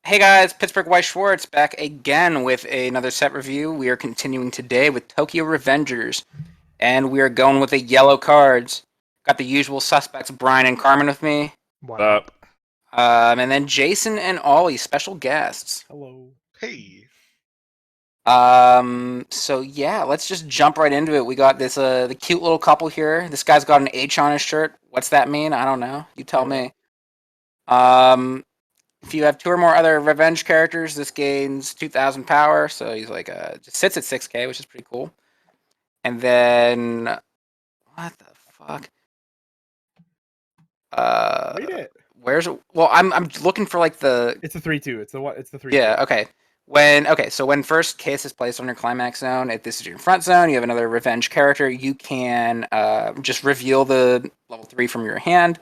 Hey guys, Pittsburgh Weiss Schwarz back again with another set review. We are continuing today with Tokyo Revengers, and we are going with the yellow cards. Got the usual suspects, Brian and Carmen, with me, What Up. up? and then Jason and Ollie, special guests. Hello. Hey. So yeah, let's just jump right into it. We got this the cute little couple here. This guy's got an H on his shirt. What's that mean? I don't know. You tell me. Um, If you have two or more other revenge characters, this gains 2,000 power. So he's like just sits at 6k, which is pretty cool. And then what the fuck? Read it. Where's well, I'm looking for like the It's a 3-2. It's the what? It's the 3-2. yeah. So when first case is placed on your climax zone, if this is your front zone, you have another revenge character. You can just reveal the level 3 from your hand.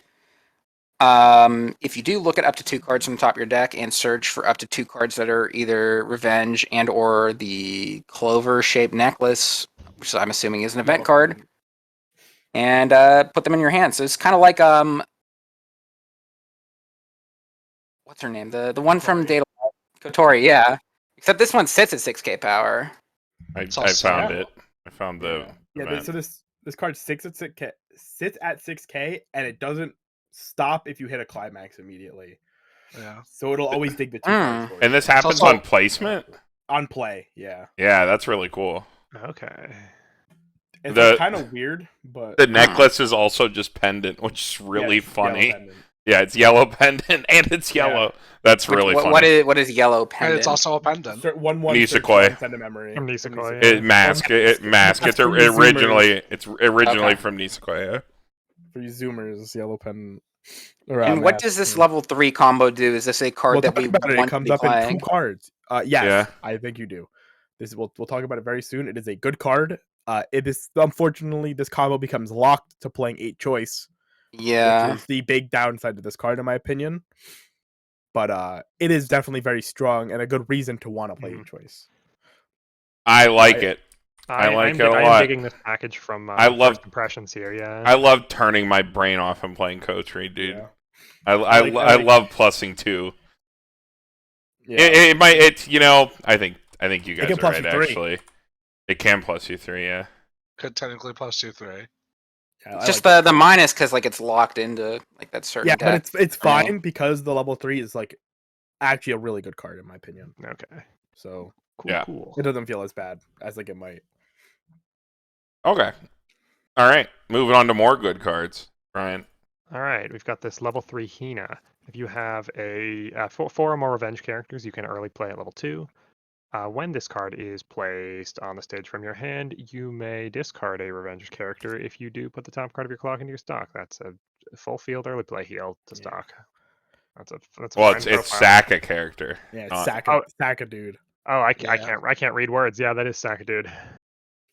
If you do, look at up to 2 cards from the top of your deck and search for up to 2 cards that are either revenge and or the clover-shaped necklace, which I'm assuming is an event card, and put them in your hand. So it's kind of like what's her name? The one from Data Kotori, yeah. Except this one sits at 6k power. I found it. I found the Yeah. So this card sits at 6k, and it doesn't stop if you hit a climax immediately. Yeah. So it'll always dig the 2 cards for you. And this happens also- on placement? On play, yeah. Yeah, that's really cool. Okay. It's kind of weird, but The necklace is also just pendant, which is really it's funny. yellow pendant. Yeah, it's yellow pendant and it's yellow. That's really funny. What is yellow And pendant? it's also a pendant. Start 1/1 Nisekoi. send a memory. From Nisekoi, It mask. It's from the originally Okay. from Nisekoi. Yeah. For you zoomers, yellow pendant. And what does this level 3 combo do? Is this a card We'll that talk we about it. It want to comes be up in playing? 2 cards. Yes, Yeah. I think you do. We'll talk about it very soon. It is a good card. It is unfortunately this combo becomes locked to playing 8 choice, Yeah. which is the big downside to this card in my opinion. But it is definitely very strong and a good reason to want to play 8 choice. I like it. I like it a I'm lot. digging this package from I love- First Impressions here, yeah. I love turning my brain off and playing Coterie, dude. Yeah. I like- love plussing too. Yeah. It might. It's I think you guys can are plus right. you 3. Actually, it can plus you 3. Yeah. Could technically plus 2/3. Yeah, I Just like the minus because like it's locked into like that certain yeah, deck. but it's Right. fine because the level 3 is like actually a really good card in my opinion. Okay. So Cool, Yeah. cool. it doesn't feel as bad as like it might. Okay. All right. Moving on to more good cards, Ryan. All right, we've got this level 3 Hina. If you have four or more revenge characters, you can early play at level 2. When this card is placed on the stage from your hand, you may discard a revenge character. If you do, put the top card of your clock into your stock. That's a full field early play heal to Yeah. stock. That's a Well, fine it's profile. sack a character. Yeah, not- Saka dude. Oh, I Yeah. can't read words. Yeah, that is Saka, dude.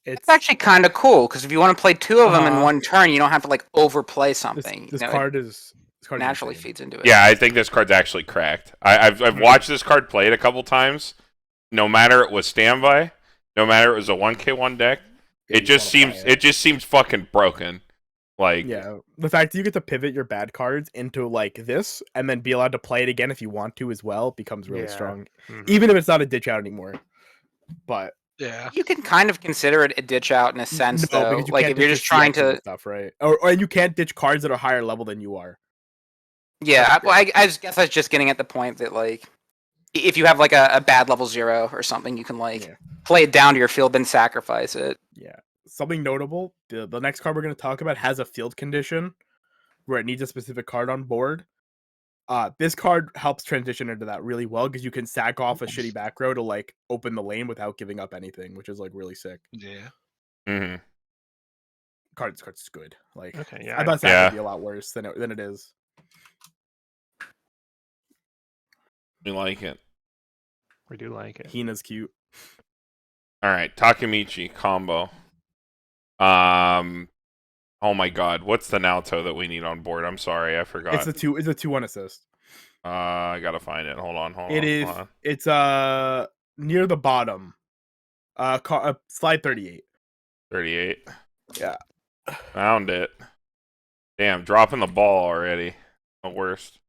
It's actually kind of cool because if you want to play 2 of them in Uh-huh. one turn, you don't have to like overplay something. This you know, card it is naturally insane. feeds into it. Yeah, I think this card's actually cracked. I've watched this card played a couple times. No matter it was standby, no matter it was a 1k1 deck, Yeah, it just seems fucking broken. Like Yeah, the fact that you get to pivot your bad cards into like this and then be allowed to play it again if you want to as well becomes really Yeah. strong, Mhm. even if it's not a ditch out anymore. But Yeah. You can kind of consider it a ditch out in a sense, though. because you Like can't if you're ditch just the trying CXs and to, stuff, right? Or you can't ditch cards that are higher level than you are. yeah. I guess I was just getting at the point that like, if you have like a bad level 0 or something, you can like Yeah. play it down to your field, then sacrifice it. Yeah. Something notable: the next card we're going to talk about has a field condition where it needs a specific card on board. This card helps transition into that really well because you can sack off a shitty back row to like open the lane without giving up anything, which is like really sick. Yeah. mhm. Card's good. Like Okay. Yeah. I thought Yeah. sack would be a lot worse than it is. We like it. we do like it. Hina's cute. All right, Takamichi combo. Oh my god, what's the Nalto that we need on board? I'm sorry, I forgot. It's a 2/1 assist. I gotta find it. Hold on. It's near the bottom. Slide 38. 38. Yeah. Found it. Damn, dropping the ball already. The worst.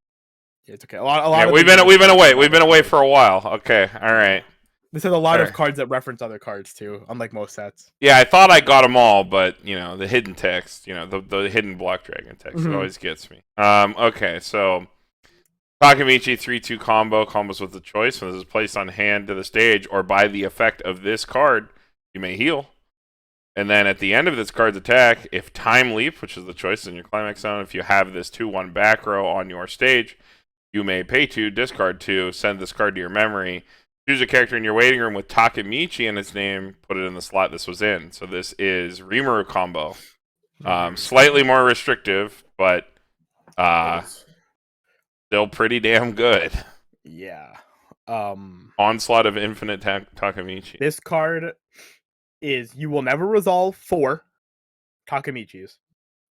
Yeah, it's okay. A lot Yeah, of we've them been use away. cards. We've been away for a while. Okay, all right. This has a lot of Alright. cards that reference other cards too, unlike most sets. Yeah, I thought I got them all, but the hidden text, the hidden block dragon text, it Mhm. always gets me. Okay, so Takamichi 3/2 combo combos with the choice. When this is placed on hand to the stage or by the effect of this card, you may heal. And then at the end of this card's attack, if Time Leap, which is the choice in your climax zone, if you have this 2/1 back row on your stage, you may pay 2, discard 2, send this card to your memory, choose a character in your waiting room with Takamichi in its name, put it in the slot this was in. So this is Rimuru combo. Slightly more restrictive, but still pretty damn good. Yeah. Onslaught of Infinite Takamichi. This card is you will never resolve 4 Takamichis.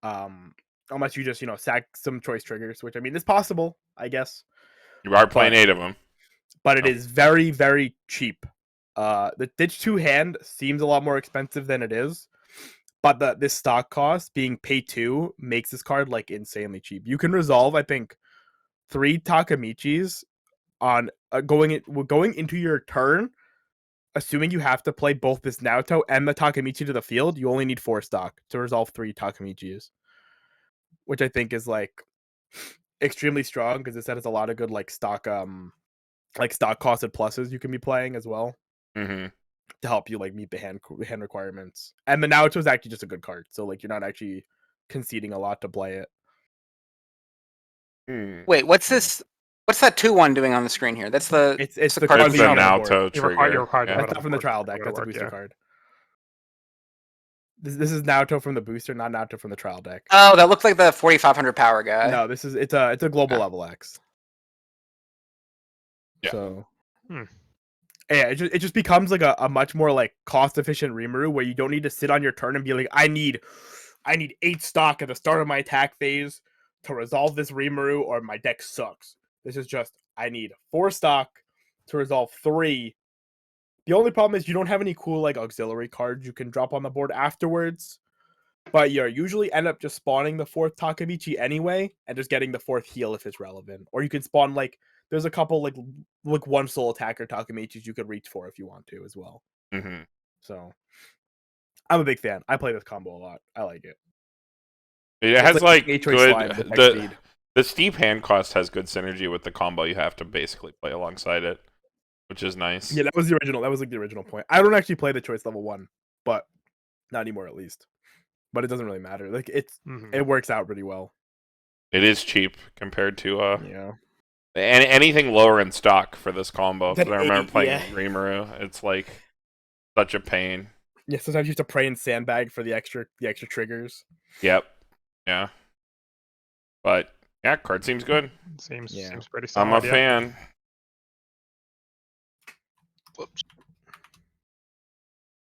Unless you just, sack some choice triggers, which I mean is possible, I guess. You are playing 8 of them. But it is very, very cheap. The Ditch 2 hand seems a lot more expensive than it is. But this stock cost being pay 2 makes this card like insanely cheap. You can resolve, I think, 3 Takamichis on going into your turn. Assuming you have to play both this Nalto and the Takamichi to the field, you only need 4 stock to resolve 3 Takamichis, which I think is like extremely strong because it has a lot of good stock costed pluses you can be playing as well Mm-hmm. to help you meet the hand requirements. And the Nalto is actually just a good card, so you're not actually conceding a lot to play it. Wait, what's this? What's that 2/1 doing on the screen here? That's the It's the card card It's the on the board. Nalto You're trigger. required to Yeah. have it That's on not from the board trial for it deck. to That's a work, booster yeah. card. This is Nalto from the booster, not Nalto from the trial deck. Oh, that looked like the 4500 power guy. No, it's a global level X. Yeah. So Hmm. yeah, it just becomes a much more cost efficient Rimuru where you don't need to sit on your turn and be like, I need 8 stock at the start of my attack phase to resolve this Rimuru or my deck sucks. This is just I need 4 stock to resolve 3. The only problem is you don't have any cool auxiliary cards you can drop on the board afterwards. But you usually end up just spawning the 4th Takamichi anyway, and just getting the 4th heal if it's relevant. Or you can spawn there's a couple one soul attacker Takamichis you could reach for if you want to as well. Mm-hmm. So I'm a big fan. I play this combo a lot. I like it. It It's has H-Ray slime with good speed. the steep hand cost has good synergy with the combo you have to basically play alongside it, which is nice. Yeah, that was the original. That was the original point. I don't actually play the choice level 1, but not anymore at least. But it doesn't really matter. It works out pretty well. It is cheap compared to Yeah. anything lower in stock for this combo. That Because I remember playing yeah. Rimuru. It's such a pain. Yeah, sometimes you have to pray and sandbag for the extra triggers. Yep. Yeah. But yeah, card seems good. Seems pretty I'm solid. a yeah. fan. Whoops.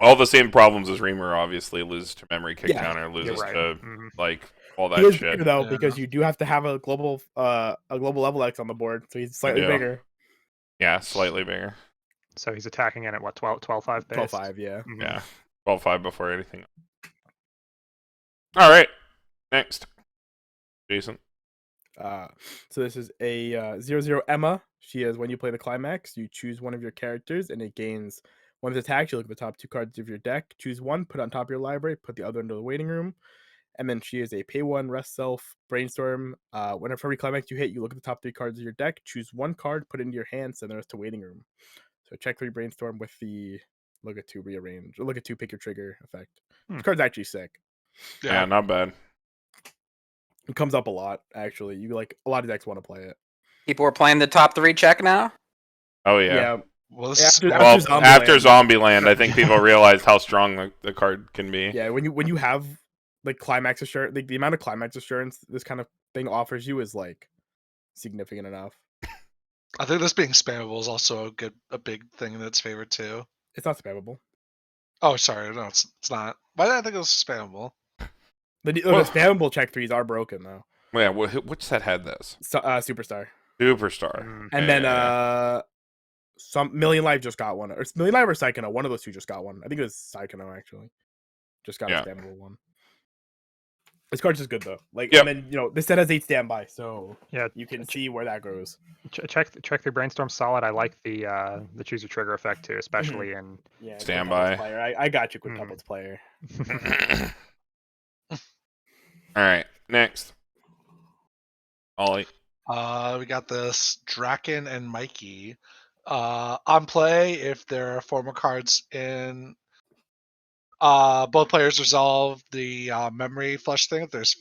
All the same problems as Rimuru, obviously. Loses to memory kick Yeah, counter, loses right. to Mhm. all He that is shit. bigger though Yeah. because you do have to have a global level X on the board, so he's slightly do. bigger. Yeah, slightly bigger. So he's attacking in at what 12-5 base? 12-5, yeah. Mhm. Yeah. 12-5 before anything. Alright. Next. Jason. So this is a 0/0 Emma. She is when you play the climax, you choose one of your characters and it gains one of its attacks. You look at the top 2 cards of your deck, choose one, put it on top of your library, put the other into the waiting room. And then she is a pay 1, rest self, brainstorm. Whenever every climax you hit, you look at the top 3 cards of your deck, choose one card, put it into your hand, send the rest to waiting room. So check 3 brainstorm with the look at 2 rearrange, or look at 2 pick your trigger effect. This card's actually sick. Yeah, not bad. It comes up a lot, actually. You a lot of decks want to play it. People are playing the top 3 check now. Oh yeah. Well, this is After Zombieland, I think people realized how strong the card can be. Yeah, when you have climax assurance, the amount of climax assurance this kind of thing offers you is significant enough. I think this being spammable is also a big thing in its favor too. It's not spammable. Oh, sorry, no, it's not. Why did I think it was spammable? The spammable check 3s are broken though. Yeah, which set had this? So, Superstar. Superstar. Mm. And then some Million Life just got one. Or it's Million Life or Psychono. One of those 2 just got one. I think it was Psychono actually. Just got a spammable one. This card's just good though. Like, Yep. and then this set has 8 standby, so Yeah, you can see where that goes. check through Brainstorm solid. I like the choose your trigger effect too, especially in Yeah, Standby. quintuplets player. I got you, Mhm. quintuplets player. All right, next. Ollie. We got this Draken and Mikey. On play, if there are formal cards in, both players resolve the memory flush thing. If there's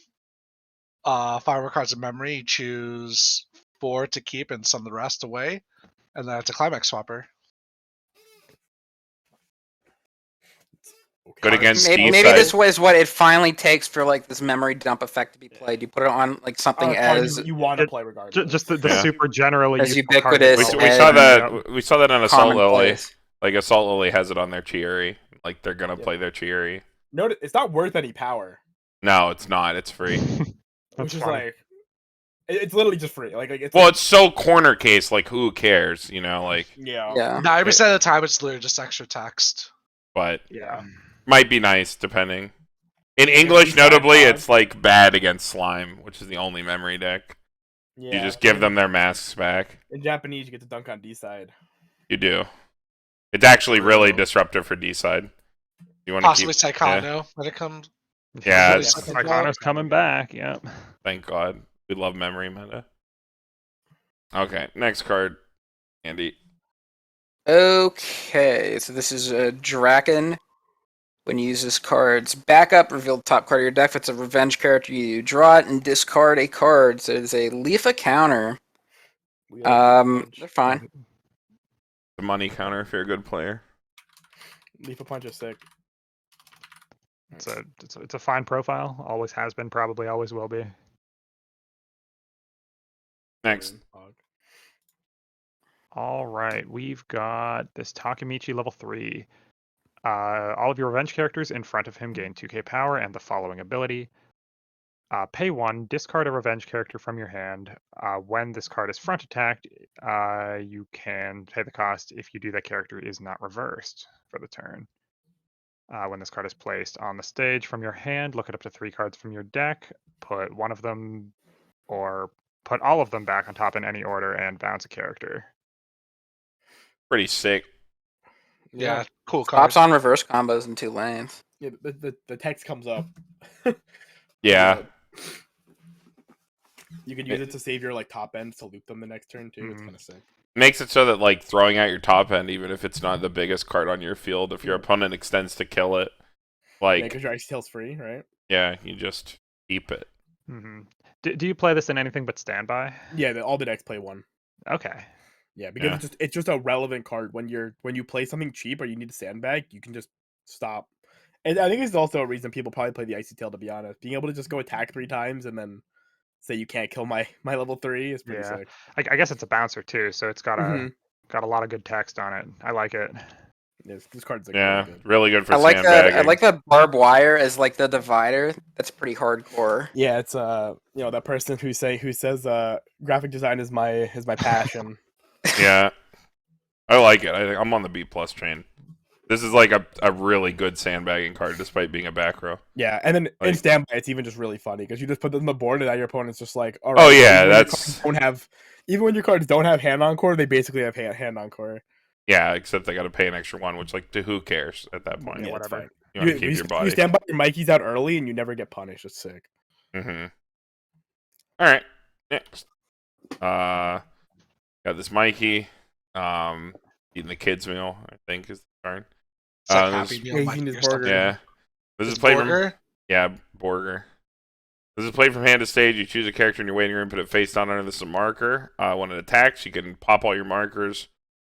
5 more cards in memory, you choose 4 to keep and send the rest away, and then it's a climax swapper. Okay. Good against Maybe, D maybe side. this was what it finally takes for like this memory dump effect to be played. You put it on like something Card as you want to It- play regardless. just the Yeah. super generally As useful card that ubiquitous We, will we as- saw send, that. yep. We saw that on Assault Lily. commonplace. Like Assault Lily has it on their Chieri. Like they're gonna play their Chieri. Note it's not worth any power, No, it's not. It's free. which That's is funny. like it's literally just free. Like it's Well, like, it's so corner case. Like who cares? Like. yeah. 90% of the time, it's literally just extra text. But Yeah. might be nice depending. In Like, English, D-side notably, pod. it's like bad against slime, which is the only memory deck. Yeah. You just give them their masks back. In Japanese, you get to dunk on D side. You do. It's actually really True. disruptive for D side. You want to Possibly keep? Psychono when it comes. Yeah, Really second draw. Psychono's coming back. Yep. Thank God. We love memory meta. Okay, next card, Andy. Okay, so this is a Draken. When you use this card's backup, reveal the top card of your deck. If it's a revenge character, you draw it and discard a card. So it's a Leafa counter. We like Leaf They're a fine. The money counter if you're a good player. punch. Leaf a punch is sick. It's a fine profile. Always has been. Probably always will be. Next. All right, we've got this Takamichi level 3. All of your revenge characters in front of him gain 2k power and the following ability. Pay 1, discard a revenge character from your hand. When this card is front attacked, you can pay the cost if you do that character is not reversed for the turn. When this card is placed on the stage from your hand, look at up to 3 cards from your deck, put one of them or put all of them back on top in any order, and bounce a character. Pretty sick. Yeah, cool card. Pops on reverse combos in 2 lanes. Yeah, the text comes up. Yeah. You can use it to save your like top end to loop them the next turn too. It's Mhm. kind of sick. Makes it so that like throwing out your top end, even if it's not the biggest card on your field, if your opponent extends to kill it, Yeah, like because your ice tail's free, right? yeah, you just keep it. Mm-hmm. Do you play this in anything but standby? Yeah, all the decks play one. Okay. Yeah, because Yeah. it's just a relevant card when you play something cheap or you need a sandbag, you can just stop. And I think it's also a reason people probably play the icy tail. To be honest, being able to just go attack 3 times and then say you can't kill my level 3 is pretty Yeah. sick. I guess it's a bouncer too, so it's got a Mhm. got a lot of good text on it. I like it. This card's like Yeah, really good. really good for I like that. sandbagging. I like the barbed wire as like the divider. That's pretty hardcore. Yeah, it's that person who says graphic design is my passion. Yeah, I like it. I'm on the B plus train. This is like a really good sandbagging card, despite being a back row. Yeah, and then in Like- standby, it's even just really funny because you just put them on the board, and now your opponent's just like, all Oh, right. yeah, even when your that's- cards don't have. Even when your cards don't have hand on core, they basically have hand on core. Yeah, except they got to pay an extra one, which like to who cares at that point? Yeah, Yeah, it's whatever. fine. You want to keep your body. You stand by your Mikey's out early, and you never get punished. It's sick. Mm-hmm. All right, next. Got this Mikey. Eating the kids' meal, I think is the card. It's like this- Happy Meal yeah, he's Mikey eating his or something. burger. Yeah. This is His played from burger? Borger. This is played from hand to stage. You choose a character in your waiting room, put it face down under this marker. When it attacks, you can pop all your markers.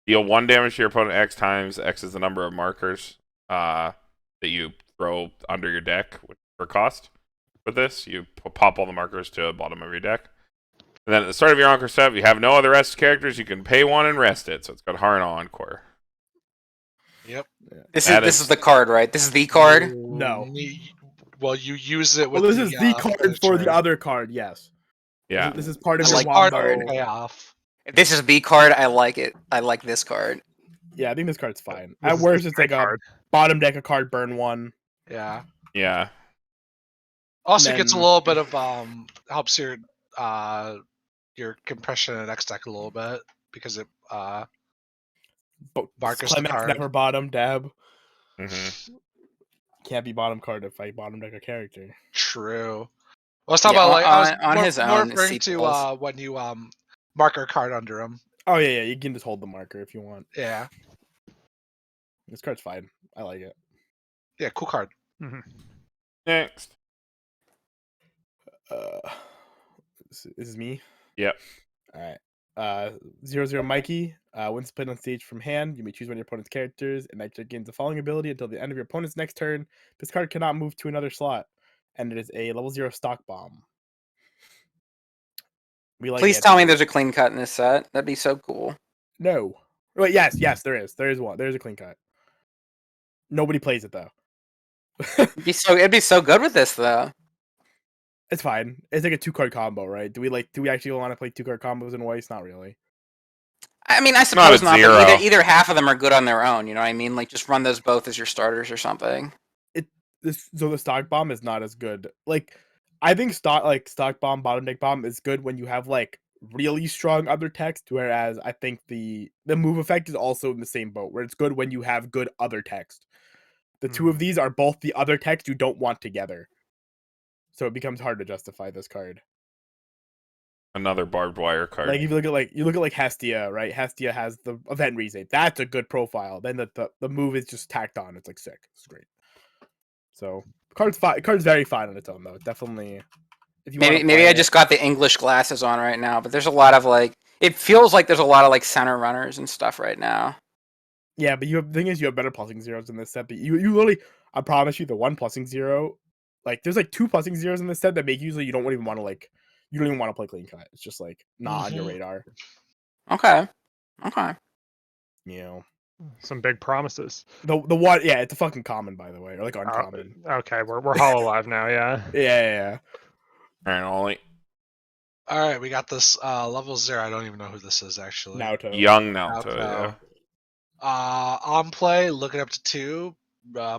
Deal 1 damage to your opponent X times. X is the number of markers that you throw under your deck for cost. With this, you pop all the markers to the bottom of your deck. And then at the start of your Encore step, you have no other rest characters. You can pay 1 and rest it. So it's got Harna Encore. Yep. This That is is- the card, right? This is the card. No. Well, you use it with. Well, this is the card for the trade. other card. Yes. Yeah. This is part of This your is part of wombo. the payoff. If this is the card, I like it. I like this card. Yeah, I think this card's fine. This At is- worst, this is it's a like great a card. bottom deck a card, burn 1. Yeah. Yeah. Also then- gets a little bit of helps your compression and X deck a little bit because it Marcus the Climax card. never bottom dab. Mm-hmm. Can't be bottom card if I bottom deck a character. True. Well, let's talk Yeah, about like I was on his more own referring to sequels. when you mark a card under him. Oh yeah, you can just hold the marker if you want. Yeah. This card's fine. I like it. Yeah, cool card. Next. This is me. Yep. All right. 0-0 Mikey. Once played on stage from hand, you may choose one of your opponent's characters, and that gains the following ability until the end of your opponent's next turn. This card cannot move to another slot, and it is a level 0 stock bomb. We like Please it. tell me there's a clean cut in this set. That'd be so cool. No. Wait, yes, there is. There is one. There is a clean cut. Nobody plays it though. It'd be so good with this though. It's fine. It's like a 2-card combo, right? Do we actually want to play 2-card combos in Weiss? Not really. I mean, I suppose not. zero. But either half of them are good on their own. You know what I mean? Like just run those both as your starters or something. So the stock bomb is not as good. Like I think stock bomb, bottom deck bomb is good when you have like really strong other text, whereas I think the move effect is also in the same boat where it's good when you have good other text. The two of these are both the other text you don't want together. So it becomes hard to justify this card. Another barbed wire card. Like if you look at Hestia, right? Hestia has the event resave. That's a good profile. Then the move is just tacked on. It's like sick. It's great. So card's fine. Card's very fine on its own though. Definitely. If you Maybe I just got the English glasses on right now, but there's a lot of like it feels like there's a lot of like center runners and stuff right now. Yeah, but the thing is you have better plussing zeros in this set. But you literally, I promise you, the one plussing zero, like there's like 2 plussing zeros in this set that make usually you don't even want to you don't even want to play clean cut. It's just like not on your radar. Okay. You know. Some big promises. The one, yeah, it's a fucking common, by the way, or like uncommon. Okay, we're Hololive now, yeah. Yeah. All right, Ollie. All right, we got this level 0. I don't even know who this is actually. Nalto. Young Nalto. Nalto. Yeah. On play, look it up to 2,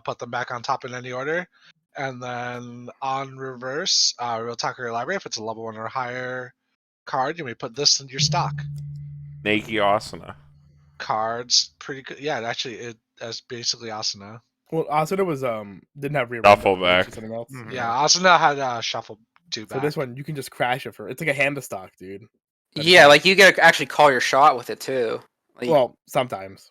put them back on top in any order, and then on reverse, real talk your library. If it's a level 1 or higher card, you may put this into your stock. Naki Asuna. Cards, pretty good. Yeah, that's basically Asuna. Well, Asuna was didn't have rear Duffelback. something else. Mhm. Yeah, Asuna had shuffle 2 So back. this one you can just crash it for. It's like a hand to stock, dude. Yeah, like you get to actually call your shot with it too. Like, Well, sometimes.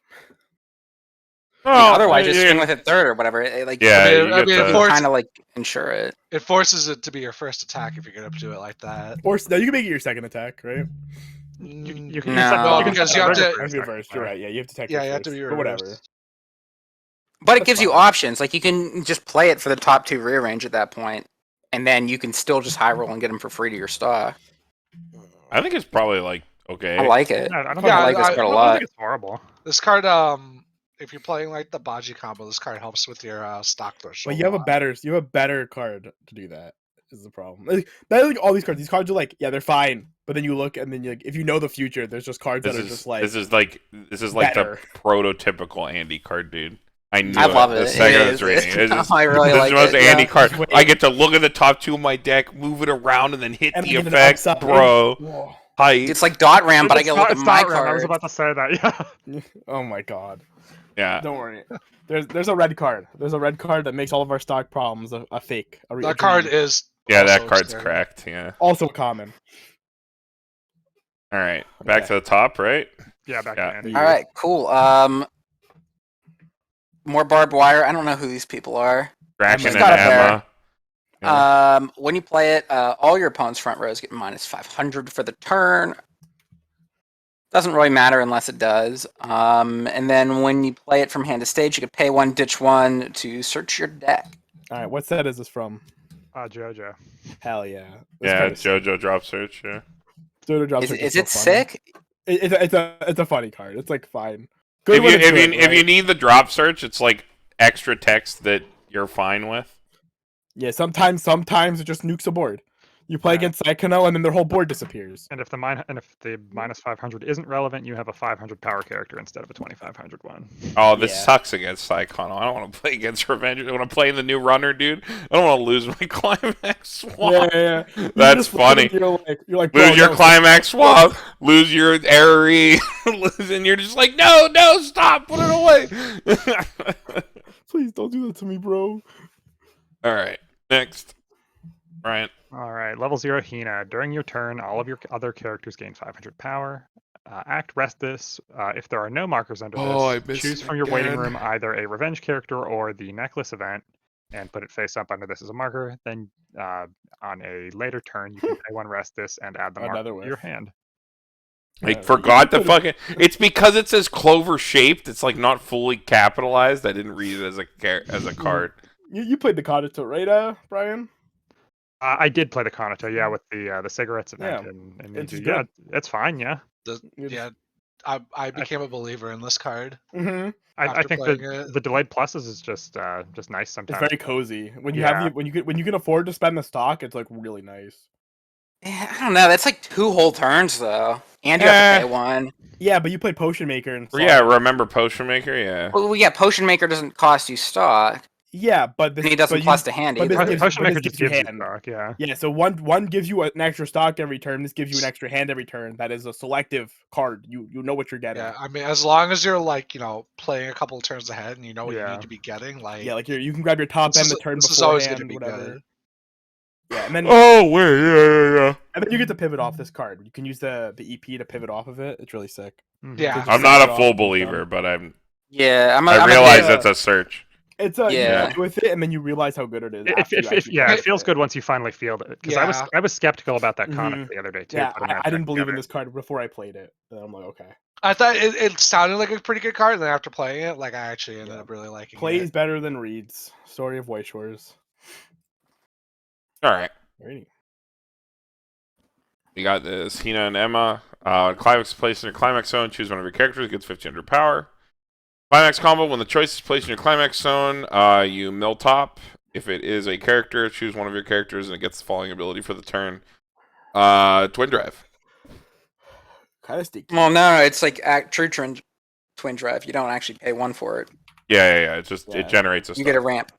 otherwise, just yeah, swing with it third or whatever. Like Yeah, I you mean, get of the- course- kind of like ensure it. It forces it to be your first attack if you're gonna do it like that. Or no, you can make it your second attack, right? You can No. use that Well, you can because use you that have to- reverse That's attack. reverse. You're right. Yeah, you have to attack. Yeah, your you have to first, be or reversed. whatever. But it That's gives you fine. options. Like you can just play it for the top 2 rearrange at that point, and then you can still just high roll and get them for free to your stock. I think it's probably like okay. I like it. I don't Yeah, I like this I- card a I don't lot. think it's horrible. This card, if you're playing like the Baji combo, this card helps with your stock threshold. But you have a better card to do that. Is the problem? Like all these cards. These cards are like, yeah, they're fine. But then you look, and then if you know the future, there's just cards This that are is just like this is like better. the prototypical Andy card, dude. I knew I love The it. second It I was is. reading it. It's just, I really this like was it. Andy Yeah. card. Wait. I get to look at the top 2 of my deck, move it around, and then hit And the get an effect, upside. bro. Whoa. Hype. It's like dot ram, but I It's get to look at not my RAM, I was card. about to say that, yeah. Oh my god! Yeah. Don't worry. There's a red card. There's a red card that makes all of our stock problems a fake. A That card is Yeah, that also card's scary. cracked. Yeah. also common. All right. Back Okay. to the top, right? Yeah, back Yeah. to Andy. All right, cool. More barbed wire. I don't know who these people are. Kraken She's and got it there. Emma. Yeah. When you play it, all your opponent's front rows get minus 500 for the turn. Doesn't really matter unless it does. And then when you play it from hand to stage, you can pay 1, ditch 1 to search your deck. All right, what set is this from? JoJo. Hell yeah! This Yeah, card is sick. JoJo drop search. Yeah. JoJo drop Is, search is so it funny. sick? It's a funny card. It's like fine. Good If when you it's if good, you if you right? need the drop search, it's like extra text that you're fine with. Yeah, sometimes it just nukes a board. You play against Saikano, and then their whole board disappears. And if the minus 500 isn't relevant, you have a 500 power character instead of a 2500 one. Oh, this Yeah. sucks against Saikano. I don't want to play against Revenge. I want to play in the new runner, dude. I don't want to lose my climax swap. Yeah. You That's just look at it, funny. You're like, Lose bro, your no, climax swap, lose your ARE, and you're just like, no, stop, put it away. please don't do that to me, bro. All right, next. Ryan. All right, level 0 Hina. During your turn, all of your other characters gain 500 power. Act rest this. If there are no markers under I this, missed choose it from your waiting again. room either a revenge character or the necklace event and put it face up under this as a marker. Then on a later turn, you can pay 1 rest this and add the marker Another to your whiff. hand. I Yeah, forgot you to could've- fucking. It's because it says clover shaped. It's like not fully capitalized. I didn't read it as a card. You played the Kodato, right, Brian? I did play the Konato, yeah, with the cigarettes event Yeah, and it's Ninja. good. Yeah, it's fine, yeah. Yeah, I became a believer in this card. Mm-hmm. I After think playing that it. the delayed pluses is just nice It's sometimes. very cozy. When you Yeah. have when you can afford to spend the stock, it's like really nice. Yeah, I don't know. That's like 2 whole turns though, and you have to pay 1. Yeah, but you played Potion Maker and Yeah, Saga. remember Potion Maker? Yeah. Well, yeah, Potion Maker doesn't cost you stock, Yeah, but this and he doesn't but plus to hand but this either. gives- Potion but Maker this just gives gives you you hand. stock, yeah. Yeah, so one gives you an extra stock every turn. This gives you an extra hand every turn. That is a selective card. You know what you're getting. Yeah, I mean, as long as you're like, playing a couple of turns ahead and you know what you Yeah. need to be getting, like, Yeah, like you can grab your top This end the is- turn this is always beforehand, gonna be whatever. good. Yeah, and then Oh wait, yeah. and then you get to pivot off this card. You can use the EP to pivot off of it. It's really sick. Mhm. Yeah. Just I'm set not it a off full and it's believer, done. but Yeah, I I'm realize big- it's a search. It's Yeah. you play with it, and then you realize how good it is. after you actually Yeah, play it feels with good once you finally field it. Because Yeah. I was skeptical about that Mhm. Konato the other day too. Yeah, putting that I deck didn't believe in together. this card before I played it. And I'm like, okay, I thought it sounded like a pretty good card, and then after playing it, like, I actually ended Yeah. up really liking plays it. better than reads. Story of Weiss Schwarz. All right, Alrighty. we got this. Hina and Emma. Climax is placed in your climax zone. Choose one of your characters. Gets 1500 power. Climax combo. When the choice is placed in your climax zone, you mill top. If it is a character, choose one of your characters, and it gets the following ability for the turn. Twin drive. Kind of sticky. Well, no, it's like true twin drive. You don't actually pay 1 for it. Yeah. It just Yeah. it generates a You stuff. get a ramp.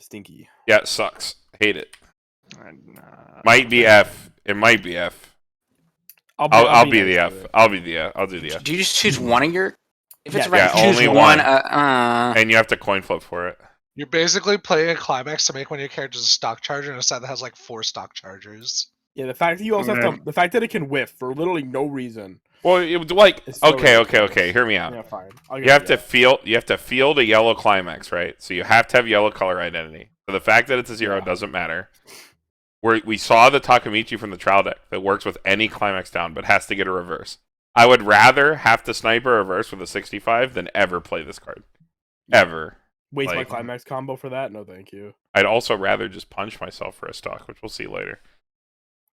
Stinky. Yeah, it sucks. Hate it. And, Might be F. It might be F. I'll be the nice F. to it. I'll be the F. I'll do the F. Do you just choose one of your? If it's Yeah, right, yeah, choose only one. one. Uh, And you have to coin flip for it. You're basically playing a climax to make one of your characters a stock charger in a set that has like 4 stock chargers. Yeah, the fact that you also have to, the fact that it can whiff for literally no reason. Well, it was like It's so okay. ridiculous. Hear me out. Yeah, fine. You have to field a yellow climax, right? So you have to have yellow color identity. So the fact that it's a 0 Yeah. doesn't matter. We saw the Takamichi from the trial deck that works with any climax down, but has to get a reverse. I would rather have to sniper a reverse with a 65 than ever play this card. Ever. Waste my like- climax combo for that? No, thank you. I'd also rather just punch myself for a stock, which we'll see later.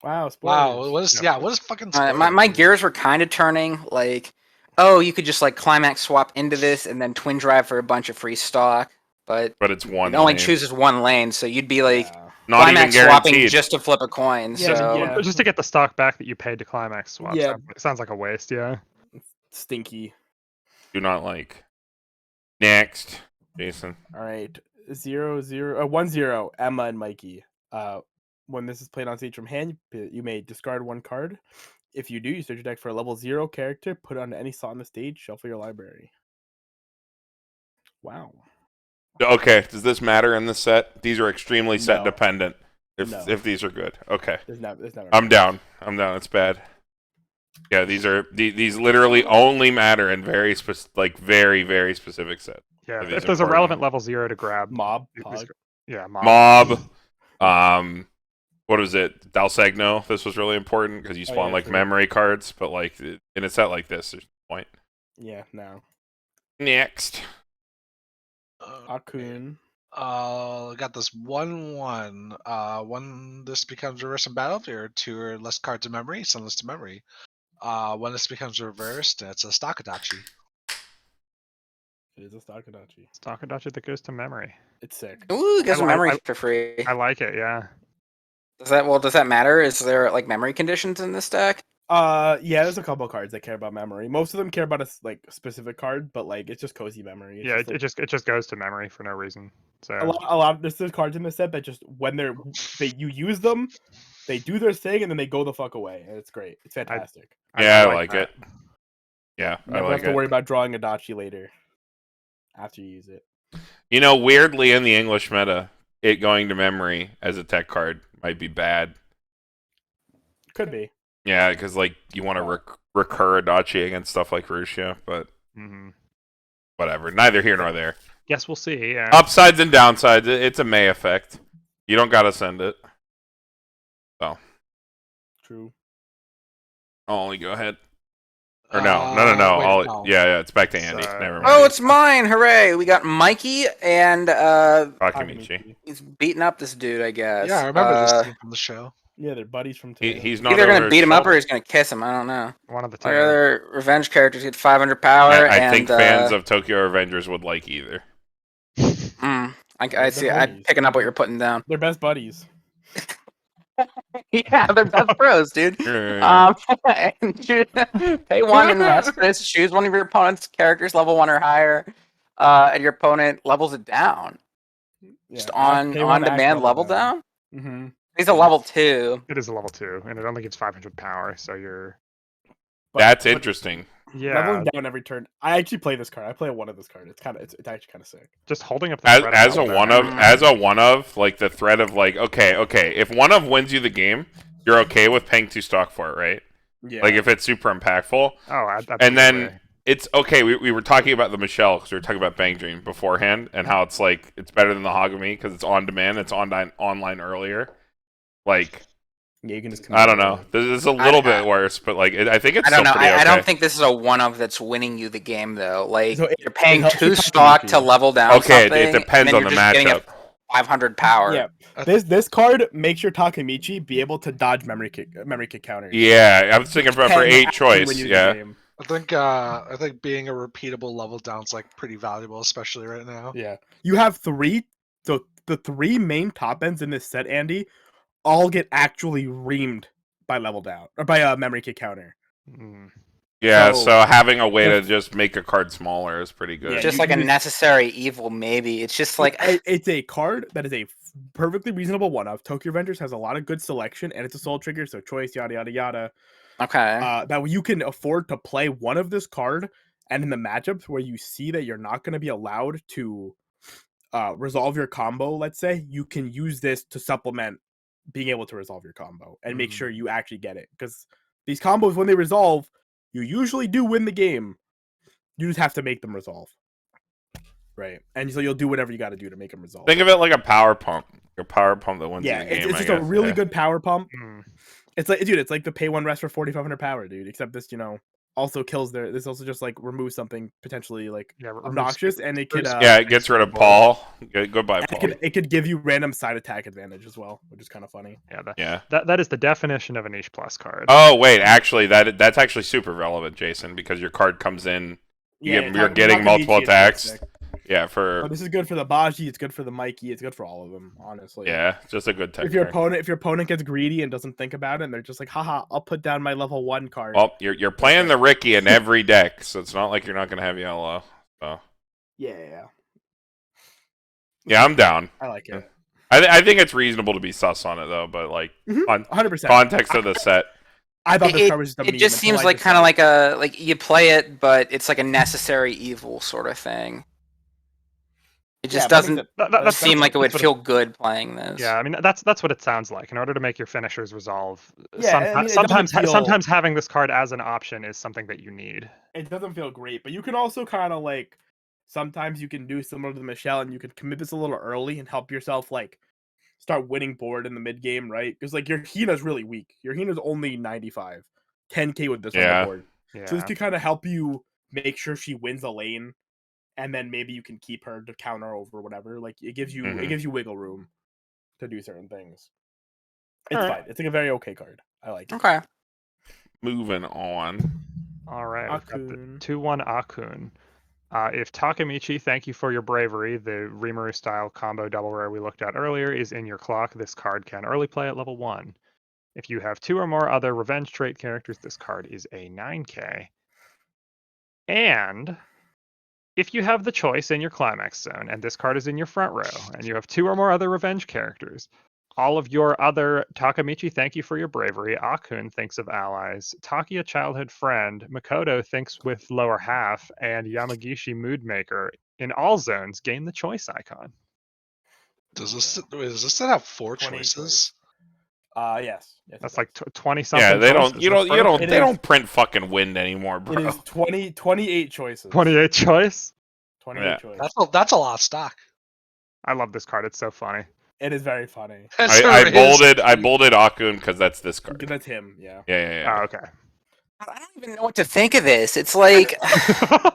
Wow, spoilers. Wow, what is fucking my gears were kind of turning. Like, oh, you could just like climax swap into this and then twin drive for a bunch of free stock. But But it's one. it only lane. chooses 1 lane, so you'd be like Yeah. Not even climax swapping guaranteed. just to flip a coin. Yeah, so yeah. just to get the stock back that you paid to climax swap. Yeah. Sounds like a waste, yeah. Stinky. Do not like. Next, Jason. All right, 1-0. Emma and Mikey. When this is played on stage from hand, you may discard 1 card. If you do, you search your deck for a level 0 character, put it on any slot on the stage, shuffle your library. Wow. Okay, does this matter in this set? These are extremely set No. dependent. No. If these are good, okay. There's never. I'm down. It's bad. Yeah, these literally only matter in very very very specific sets. Yeah, These if are there's a important. relevant level 0 to grab, Mob. you Pog. just- yeah, mob. Mob. What was it? Dalsegno. This was really important because you Oh, spawn yeah, like sure. memory cards, but like in a set like this, there's no point. Yeah, no. Next. Akun. Got this 1/1. When this becomes reversed in battle, there are 2 or less cards in memory, send this to memory. When this becomes reversed, it's a Stakadachi. It is a Stakadachi. Stakadachi that goes to memory. It's sick. ooh, get some I- memory I- for free. I like it, yeah. Does that matter? Is there like memory conditions in this deck? Yeah, there's a couple cards that care about memory. Most of them care about a specific card, but like it's just cozy memory. It's Yeah, just, it just goes to memory for no reason. So a lot. There's cards in the set that just when you use them, they do their thing and then they go the fuck away, and it's great. It's fantastic. Yeah, I like that. it. Yeah, I Never like have to it. worry about drawing a Dachi later after you use it. You know, weirdly in the English meta, it going to memory as a tech card might be bad. Could be. Yeah, because like you want to recur Adachi against stuff like Rushia, but whatever. Neither here nor there. Guess we'll see. Yeah. Upsides and downsides. It's a May effect. You don't gotta send it. So. True. I'll only go ahead. Or no. Wait, no. Yeah, it's back to Andy. So- Never mind. Oh, it's mine! Hooray! We got Mikey, and Takamichi. he's beating up this dude, I guess. Yeah, I remember this team from the show. Yeah, they're buddies from. He's not Either over gonna his beat him up or shoulder. he's gonna kiss him. I don't know. One of the two. Our other revenge characters get 500 power. I think and, fans of Tokyo Revengers would like either. I see. I'm picking up what you're putting down. They're best buddies. Yeah, they're best pros, dude. Pay 1 and rest this. Choose one of your opponent's characters, level 1 or higher, and your opponent levels it down. Just on demand level down. Mm-hmm. He's a level 2. It is a level 2, and it only gives 500 power. So you're. That's interesting. Yeah. Leveling down every turn. I actually play this card. I play one of this card. It's actually kind of sick. Just holding up the threat As a level one of, like the threat of like, okay, if one of wins you the game, you're okay with paying 2 stock for it, right? Yeah. Like if it's super impactful. Oh, absolutely. And then it's okay. We were talking about the Michelle because we were talking about Bang Dream beforehand and how it's like it's better than the Hagami because it's on demand. It's online earlier. Like. Yeah, you can just. I don't know. This is a little bit worse, but like I think it's. I don't know. Still pretty okay. I don't think this is a one-of that's winning you the game though. Like So you're paying helps 2 you stock Takamichi. to level down. Okay, something, it depends and on then the you're just getting matchup. a 500 power. Yeah, this card makes your Takamichi be able to dodge memory kick counters. Yeah, I was thinking for 8 choice. Yeah. I think being a repeatable level down is like pretty valuable, especially right now. Yeah, you have 3. So the 3 main top ends in this set, Andy, all get actually reamed by level down or by a memory kick counter. Yeah, So- so having a way to just make a card smaller is pretty good. Yeah, Just you like a can- necessary evil, maybe. It's just like It's a card that is a perfectly reasonable one of. Tokyo Revengers has a lot of good selection, and it's a soul trigger, so choice, yada yada yada. okay. That you can afford to play one of this card, and in the matchups where you see that you're not going to be allowed to resolve your combo, let's say, you can use this to supplement being able to resolve your combo and make sure you actually get it. Because these combos, when they resolve, you usually do win the game. You just have to make them resolve. Right. And so you'll do whatever you got to do to make them resolve. Think of it like a power pump. A power pump that wins Yeah, you the game. it's I just a guess. really Yeah. good power pump. It's like, dude, it's like the pay 1 rest for 4,500 power, dude. Except this, also kills this also just like removes something potentially like obnoxious, and it could it gets rid of Paul. Goodbye, Paul. it could give you random side attack advantage as well, which is kind of funny. Yeah. That is the definition of a niche plus card. Oh wait, actually, that's actually super relevant, Jason, because your card comes in. You're getting multiple attacks. Yeah, Oh, this is good for the Baji. It's good for the Mikey. It's good for all of them, honestly. Yeah, just a good tech. If your opponent gets greedy and doesn't think about it, and they're just like, haha, I'll put down my level 1 card. Well, you're playing the Ricky in every deck, so it's not like you're not gonna have yellow. So. Yeah. Yeah, I'm down. I like it. I think it's reasonable to be sus on it though, but like 100%. Context of the set. I thought this card was just a meme. It just seems like kind of like you play it, but it's like a necessary evil sort of thing. It just doesn't seem like it would feel good playing this. Yeah, I mean that's what it sounds like. In order to make your finishers resolve, Yeah, sometimes having this card as an option is something that you need. It doesn't feel great, but you can also kind of like sometimes you can do similar to the Michelle, and you can commit this a little early and help yourself like start winning board in the mid game, right? Because like your Hina's really weak. Your Hina's only 95, 10k with this on the board. Yeah. So this could kind of help you make sure she wins a lane. And then maybe you can keep her to counter over whatever. Like it gives you wiggle room to do certain things. It's fine. It's like a very okay card. I like it. Okay. Moving on. All right. We've got the 2/1 Akun. If Takamichi, thank you for your bravery, the Rimuru style combo double rare we looked at earlier, is in your clock, this card can early play at level 1. If you have 2 or more other revenge trait characters, this card is a 9k. And if you have the choice in your climax zone, and this card is in your front row, and you have 2 or more other revenge characters, all of your other Takamichi, thank you for your bravery. Akun thinks of allies. Taki, a childhood friend. Makoto thinks with lower half. And Yamagishi, mood maker. In all zones, gain the choice icon. Does this set have 4 28 choices? Yes. That's like 20 something. Yeah, they choices. don't. You don't. That's You don't. perfect. They don't print fucking wind anymore, bro. It is 28 choices. 28 choice. 28 Yeah. choices. That's a lot of stock. I love this card. It's so funny. It is very funny. I bolded Akun because that's this card. That's him. Yeah. Yeah. Oh, okay. I don't even know what to think of this. It's like All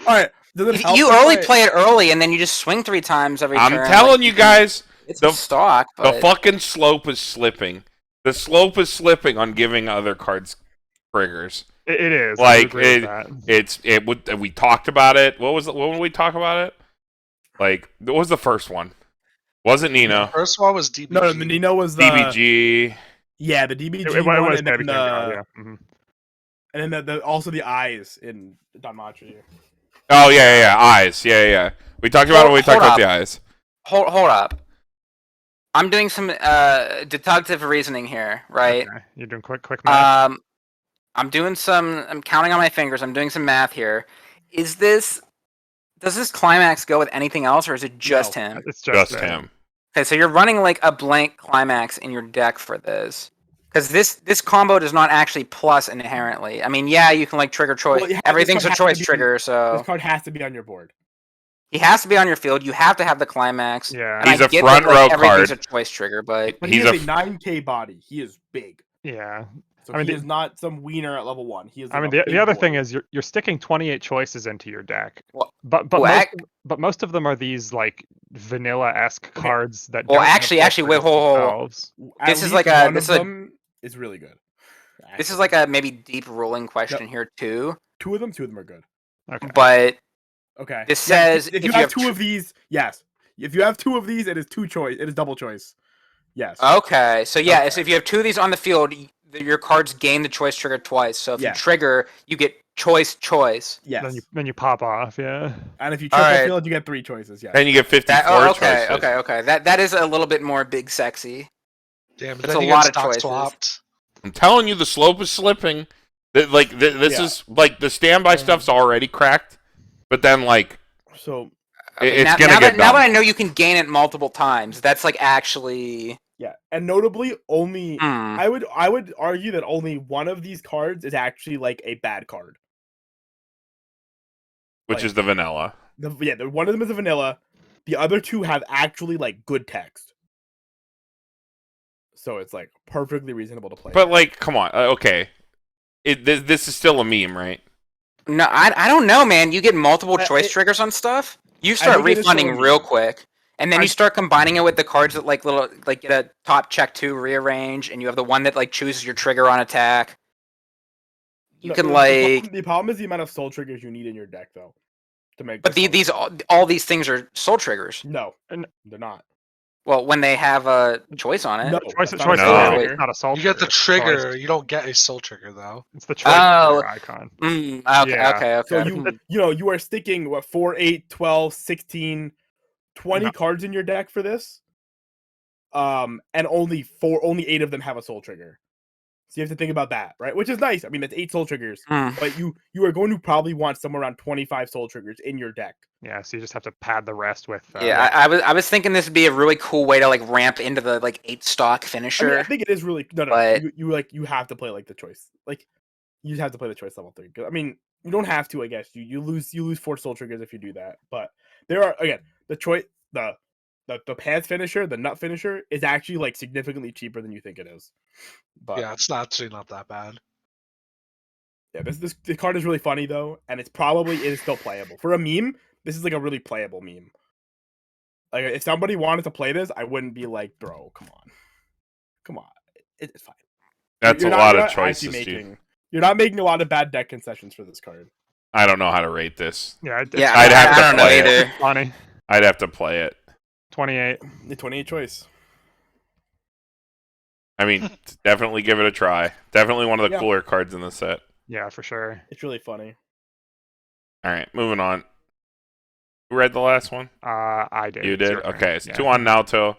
right. Does it help you to early play it early, and then you just swing 3 times every turn. I'm telling you guys, it's the- a stock. the But fucking slope is slipping. The slope is slipping on giving other cards triggers. It is. Like, I agree with that. We talked about it. When we talk about it? Like, what was the first one? Wasn't Nina? The first one was DBG. No, the Nino was the DBG. Yeah, the DBG It one, was and then Baby King God, yeah. Mhm. and then also the eyes in Danmachi. Oh yeah. Eyes. Yeah. We talked about it when we talked about the eyes. hold up. I'm doing some deductive reasoning here, right? Okay. You're doing quick math. I'm counting on my fingers. I'm doing some math here. Does this climax go with anything else, or is it just him? It's Just him. Okay, so you're running like a blank climax in your deck for this. Because this combo does not actually plus inherently. I mean, yeah, you can like trigger choice. Well, yeah, Everything's this a card has choice to be- trigger, This so card has to be on your board. he has to be on your field. You have to have the climax. Yeah. And He's I a get front that, like, row everything's card. a choice trigger, but But He's he a has a 9K body. He is big. Yeah. So I mean, he is not some wiener at level 1. He is. I mean, like a the big other boy. thing is you're sticking 28 choices into your deck, Well- but most of them are these like vanilla-esque Okay. cards that. Well, don't have actually, full wait, triggers hold. themselves. At this is least like a- one this of is a- them is really good. this is Actually. like a maybe deep rolling question here too. two of them are good. Okay. But Okay. This says if you have two of these, yes. If you have 2 of these, it is 2 choice. It is double choice. Yes. okay, so yeah, Okay. so if you have 2 of these on the field, your cards gain the choice trigger twice. So if Yeah. you trigger, you get choice. Yes. Then you pop off. Yeah. And if you triple Alright. field, you get 3 choices. Yes. Then you get 54 okay, choices. okay. That is a little bit more big sexy. Damn, but That's then a you lot get of stock choices. swapped. I'm telling you, the slope is slipping. This Yeah. is like the standby stuff's already cracked, but then like So it's now, gonna now get that, now dumb. that I know you can gain it multiple times, that's like actually. yeah, and notably, only Hmm. I would argue that only one of these cards is actually like a bad card. Which is the vanilla. One of them is a vanilla. The other 2 have actually like good text. So it's like perfectly reasonable to play. But like, come on, okay. This is still a meme, right? No, I don't know, man. You get multiple I- choice it- triggers on stuff. You start think it is refunding still a real meme. quick, and then you start combining it with the cards that like get a top check 2 rearrange, and you have the one that like chooses your trigger on attack. You No, can the like, problem- the problem is the amount of soul triggers you need in your deck, though, to make. but this work. all these things are soul triggers. No, And- they're not. Well, when they have a choice on it. No, Choice that's choice not No. a soul trigger, trigger. not a soul You get the trigger. trigger. You don't get a soul trigger though. It's the choice Oh. trigger icon. Okay, Yeah. okay. So you are sticking what 4, 8, 12, 16, 20 No. cards in your deck for this. And only 8 of them have a soul trigger. So you have to think about that, right? Which is nice. I mean, that's 8 soul triggers, Mm. but you are going to probably want somewhere around 25 soul triggers in your deck. Yeah, so you just have to pad the rest with. Yeah, I was thinking this would be a really cool way to like ramp into the like 8 stock I finisher. mean, I think it is really no. But- You have to play like the choice. Like you just have to play the choice level 3. I mean, you don't have to. I guess you lose 4 soul triggers if you do that. But there are again the choice the path finisher, the nut finisher is actually like significantly cheaper than you think it is. But Yeah, it's actually not that bad. yeah, this card is really funny though, and it is still playable for a meme. This is like a really playable meme. Like if somebody wanted to play this, I wouldn't be like, bro, come on, it's fine. That's You're a not- lot you're of not actually choices, dude. You're not making a lot of bad deck concessions for this card. I don't know how to rate this. Yeah, Yeah, I'd have I to don't know play it. either. Funny. I'd have to play it. 28. The 28 choice. I mean, definitely give it a try. Definitely one of the Yeah. cooler cards in the set. Yeah, for sure. It's really funny. All right, moving on. Who read the last one? I did. You It's did? your turn. Okay, so Yeah. 2 on Nalto.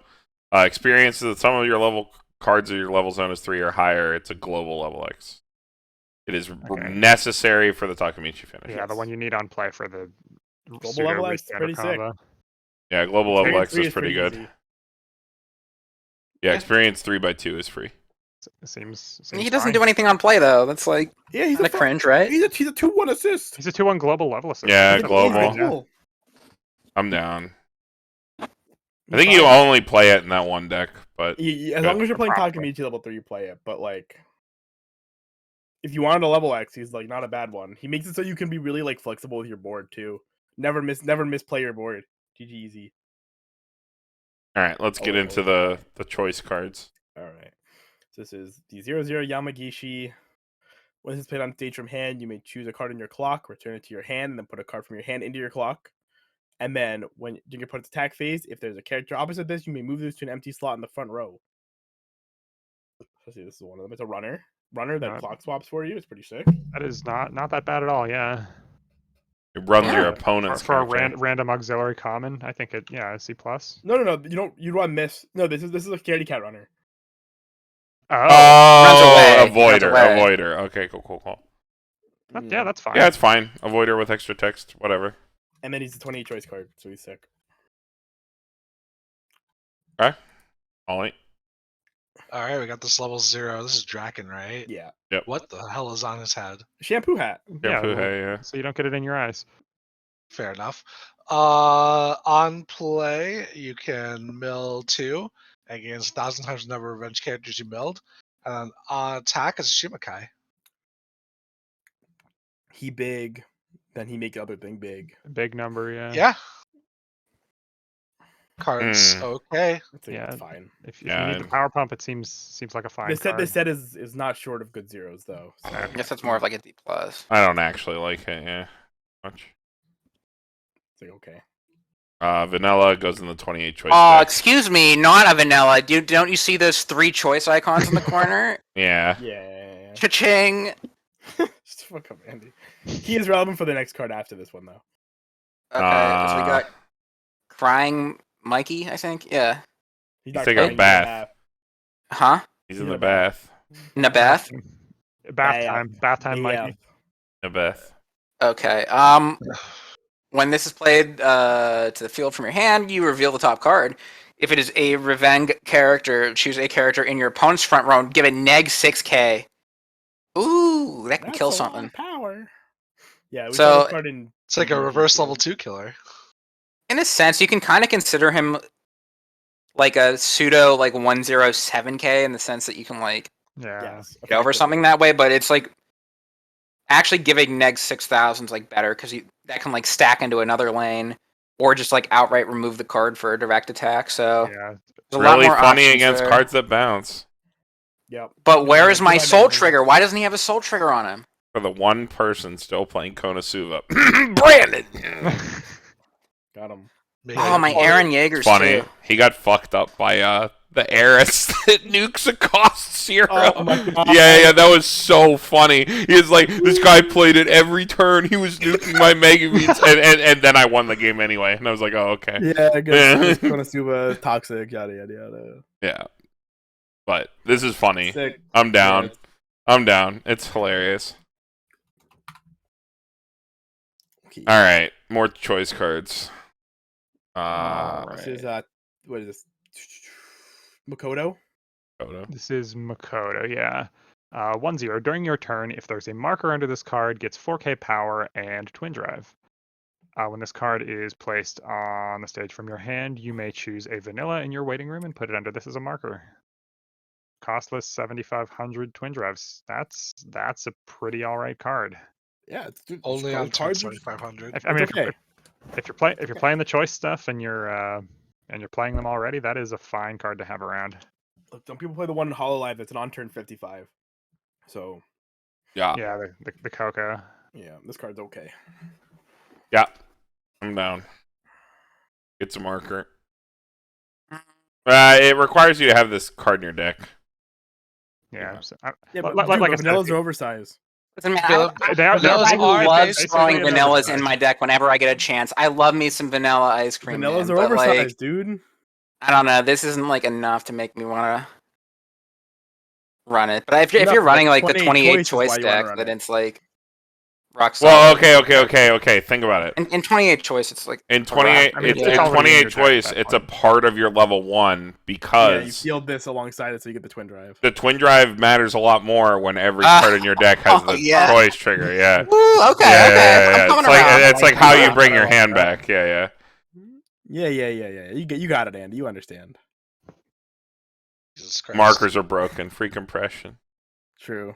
Experiences that some of your level cards of your level zone is 3 or higher. It's a global level X. It is Okay. necessary for the Takamichi finish. Yeah, the one you need on play for the Global level X is standard pretty sick. combo. Yeah, global level Experience X 3 is pretty good. easy. Yeah, experience 3x2 is free. Seems He doesn't fine. do anything on play though. That's like Yeah, he's kind a of cringe, right? He's a 2-1 assist. He's a 2-1 global level assist. Yeah, He's global. cool. I'm down. I He's think you fine. only play it in that one deck, but As long as you're playing Probably. Takamichi level 3, you play it. But like, if you wanted a level X, he's like not a bad one. He makes it so you can be really like flexible with your board too. Never misplay your board. GG easy. all right, let's get into the choice cards. All right. So this is the 0/0 Yamagishi. When this is played on stage from hand, you may choose a card in your clock, return it to your hand, and then put a card from your hand into your clock. And then when during your opponent's attack phase, if there's a character opposite this, you may move this to an empty slot in the front row. Let's see, this is one of them. It's a runner that clock swaps for you. It's pretty sick. That is not that bad at all. Yeah. It runs your Yeah. opponent's For a character. random auxiliary common, I think it. Yeah, C plus. No. You don't miss. No, this is a scaredy cat runner. Oh, Runs away. avoider. Okay, cool. Yeah, that's fine. Yeah, it's fine. Avoider with extra text, whatever. And then he's a 28 choice card, so he's sick. Okay. All right. All right, we got this level 0. This is Draken, right? Yeah. What the hell is on his head? Shampoo hat. Shampoo, hey, yeah. So you don't get it in your eyes. Fair enough. On play, you can mill 2 and gains 1,000 times the number of revenge characters you milled. And on attack is a Shimakai. He big. Then he make the other thing big. Big number, yeah. Yeah. Cards, okay. It's like, Yeah. it's fine. If you Yeah, need the power pump, it seems like a fine This card. set is not short of good zeros though. So. I guess that's more of like a D plus. I don't actually like it, yeah. Much. It's like okay. Vanilla goes in the 28 choice Oh, deck. excuse me, not a vanilla. Don't you see those 3 choice icons in the corner? Yeah. Yeah. Cha-ching! Just fuck up, Andy. He is relevant for the next card after this one though. Okay, so we got Crying Mikey, I think. Yeah. He's He's not taking a crying, he's bath. Huh? He's in the bath. Nabath? Bath time, Mikey. The bath. Okay. When this is played to the field from your hand, you reveal the top card. If it is a revenge character, choose a character in your opponent's front row and give it neg 6k. Ooh, that can That's kill a lot something. of power. Yeah, we So- saw this card in It's like a reverse level 2 killer. In a sense, you can kind of consider him like a pseudo like 107k in the sense that you can like Yeah. Yes, get over something that way, but it's like actually giving neg 6,000 is like better because that can like stack into another lane or just like outright remove the card for a direct attack. So Yeah. there's a lot Really more funny options against there. cards that bounce. Yep. But where is Yeah, my I soul know. trigger? Why doesn't he have a soul trigger on him? For the one person still playing Konosuba. Brandon! Got him. Maybe Oh, my Aaron Yeager's Funny. too. He got fucked up by the heiress that nukes a cost 0. Oh my god. Yeah, that was so funny. He was like, this guy played it every turn. He was nuking my Mega Beats, and then I won the game anyway. And I was like, oh, okay. Yeah, I guess Konosuba toxic, yada yada. Yeah. But this is funny. Sick. I'm down. Yeah. I'm down. It's hilarious. Okay. All right, more choice cards. This is what is this? Makoto. Photo. This is Makoto, yeah. 1-0. During your turn, if there's a marker under this card, gets 4k power and twin drive. When this card is placed on the stage from your hand, you may choose a vanilla in your waiting room and put it under this as a marker. Costless 7,500 twin drives. That's a pretty alright card. Yeah, it's Only on cards. 2500. I mean, It's okay. if you're playing the choice stuff and you're playing them already, that is a fine card to have around. Look, some people play the one in Hololive that's an on turn 55. So Yeah. Yeah, the Coco. Yeah, this card's okay. Yeah, I'm down. It's a marker. It requires you to have this card in your deck. Yeah. So, Yeah, like but I dude, said, vanillas are oversized. Listen, man, Vanilla- they're vanillas I are love basically throwing an vanillas oversized. in my deck whenever I get a chance. I love me some vanilla ice cream. Vanillas Man, are but, like, oversized, dude. I don't know. This isn't like enough to make me want to run it. But if you're Enough, running like, like the 28 28 choice is why choice you wanna deck, run then it. it's like rock Well, solid. okay. Think about it. In 28 choice, it's like In a 28, rock. I mean, it's, it's in already in 28 your deck at choice, that it's a point. part of your level 1 Yeah, you because field this alongside it so you get the twin drive. the twin drive matters a lot more when every card in your deck has the yeah. choice trigger. Yeah. Woo, okay, Yeah, okay. yeah. I'm coming It's like around. it's like how you around. bring your Around. hand back. Yeah. Yeah. You got it, Andy. You understand. Jesus Christ. Markers are broken. Free compression. True.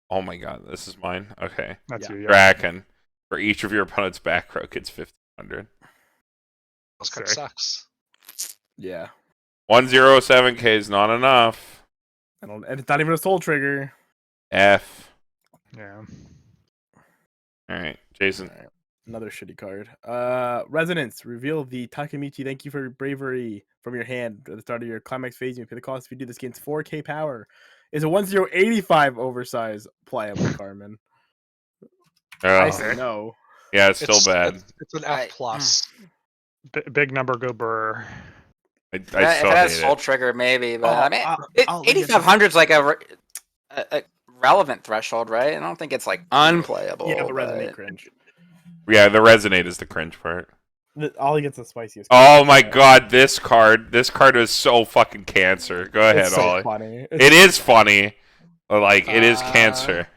Oh my god, this is mine. Okay. That's Yeah. you. Yeah. Kraken. For each of your opponent's back row, gets 1,500. This card Sick. sucks. Yeah. 107k is not enough. And it's not even a soul trigger. F. Yeah. Alright, Jason. Alright, another shitty card. Resonance. Reveal the Takamichi Thank You for Bravery from your hand at the start of your climax phase. You pay the cost if you do this gains 4k power. Is a 1085 oversize playable, Carmen? I Oh, say no. yeah, it's still bad. It's an F plus. Big number go burr. I If still it has hate soul it. trigger, maybe. But Oh, I mean, I'll get 8,500 is like a relevant threshold, right? I don't think it's like unplayable. Yeah, but but resonate cringe. Yeah, the resonate is the cringe part. All he gets the spiciest. Oh my god, this card is so fucking cancer. Go ahead, It's so Ollie. funny. It is funny. But, like, it is cancer.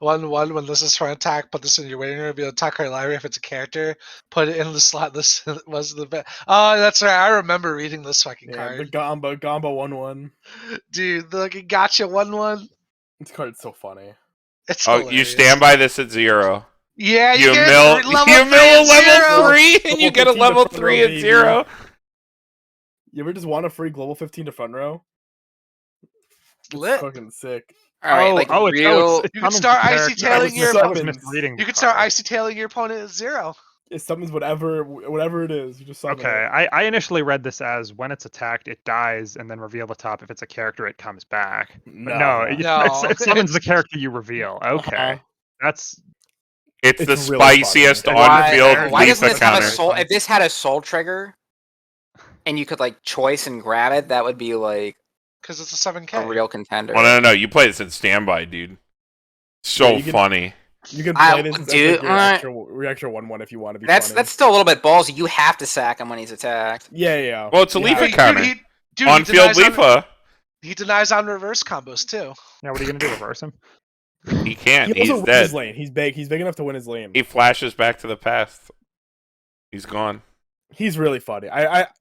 One when this is for an attack, put this in your waiting room. Be able to attack our library if it's a character. Put it in the slot. This was the best. Oh, that's right. I remember reading this fucking Yeah, card. the Gamba 1/1. Dude, the gotcha 1/1. This card's so funny. It's Oh, you hilarious. stand by this at 0. Yeah, You get mill level you 3 mill a at level 0. 3 and you get a Global 15 to level front 3 row, at baby. 0. You ever just want a free global 15 to front row? It's Lit. fucking sick. All right, like real. You can Summon's start the icy character. I was tailing your mis- I was opponents. misreading You the can start card. icy tailing your opponent at 0. It summons whatever it is. You just summon Okay, it. I initially read this as when it's attacked, it dies, and then reveal the top. If it's a character, it comes back. But no, No. it summons the character you reveal. Okay, Uh-huh. that's It's the It's really funny. spiciest It's on-field very- Why doesn't Leaf this have a counter. soul? If this had a soul trigger, and you could like choice and grab it, that would be like Because it's a 7k. a real contender. Oh, no. You play this in standby, dude. So Yeah, you can- funny. You can I- play this as dude, like your extra 1/1 if you want to be That's funny. still a little bit ballsy. You have to sack him when he's attacked. Yeah. Well, it's a Yeah. Leaf Dude, counter. he On-field denies on- Leafa. He denies on reverse combos too. yeah. What are you gonna do? Reverse him? He can't. He also He's wins his dead. lane. He's big. He's big enough to win his lane. He flashes back to the past. He's gone. He's really funny.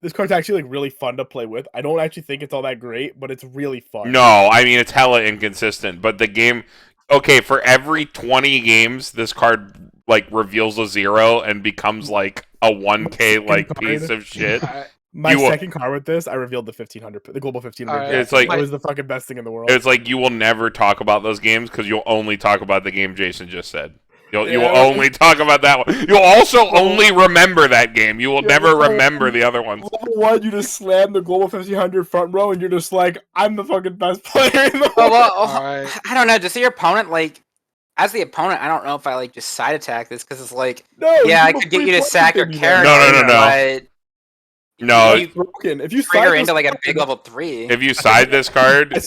This card's actually like really fun to play with. I don't actually think it's all that great, but it's really fun. No, I mean, it's hella inconsistent. But the game... Okay, for every 20 games, this card, like, reveals a 0 and becomes, like, a 1k, like, Second piece card. of shit. My You will- second card with this, I revealed the 1500, the global 1500. Alright, It's like- it was the fucking best thing in the world. It's like you will never talk about those games because you'll only talk about the game Jason just said. You will Yeah. only talk about that one. You'll also only remember that game. You will Yeah, never well, remember the other ones. Level 1, you just slam the global 1500 front row, and you're just like, I'm the fucking best player in the Oh, world. well, Alright. I don't know. Does your opponent like? As the opponent, I don't know if I like just side attack this because it's like, No, yeah, I give him a could get free you to play sack your baby character. then. No. But No, you It's broken. If you trigger side into this like a card, big level 3. if you side this card,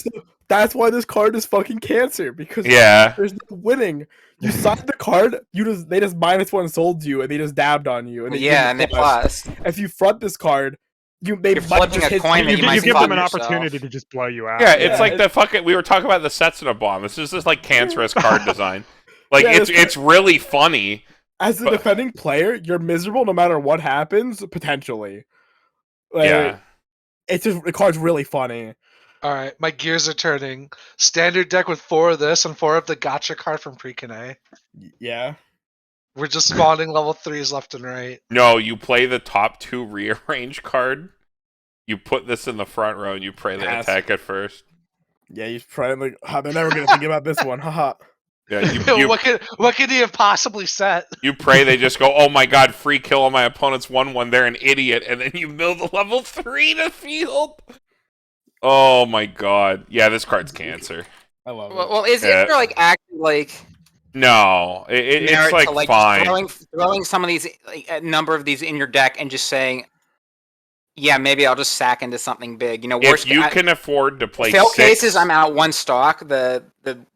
that's why this card is fucking cancer, because yeah. there's no winning. You side the card, they just -1 sold you, and they just dabbed on you. And they Yeah, and give they you plus. plus. If you front this card, they You're might flipping just a hit coin that you. you might You give flop them an yourself. opportunity to just blow you out. Yeah, it's Yeah, like the fucking... We were talking about the Setsuna bomb. It's just this, like, cancerous card design. Like, Yeah, it's really funny. As a But- defending player, you're miserable no matter what happens, potentially. Like, Yeah. It's just the card's really funny. Alright, my gears are turning. Standard deck with 4 of this and 4 of the gotcha card from Pre-Kane. Yeah. We're just spawning level 3s left and right. No, you play the top 2 rearrange card. You put this in the front row and you pray they Pass. attack at first. Yeah, he's probably like, they're never gonna think about this one. Haha. Yeah, you what could he have possibly set? you pray they just go, oh my god, free kill on my opponent's 1/1. They're an idiot, and then you build a level 3 to field. Oh my god, yeah, this card's cancer. I love it. Well, is there like actually like No, it's merit like to like fine. throwing some of these like, a number of these in your deck and just saying, yeah, maybe I'll just sack into something big. You know, If you can afford to play fail 6, cases, I'm out one stock. The